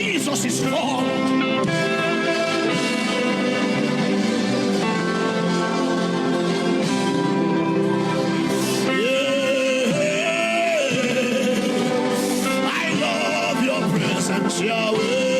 Jesus is Lord. Yeah, I love your presence, Yahweh.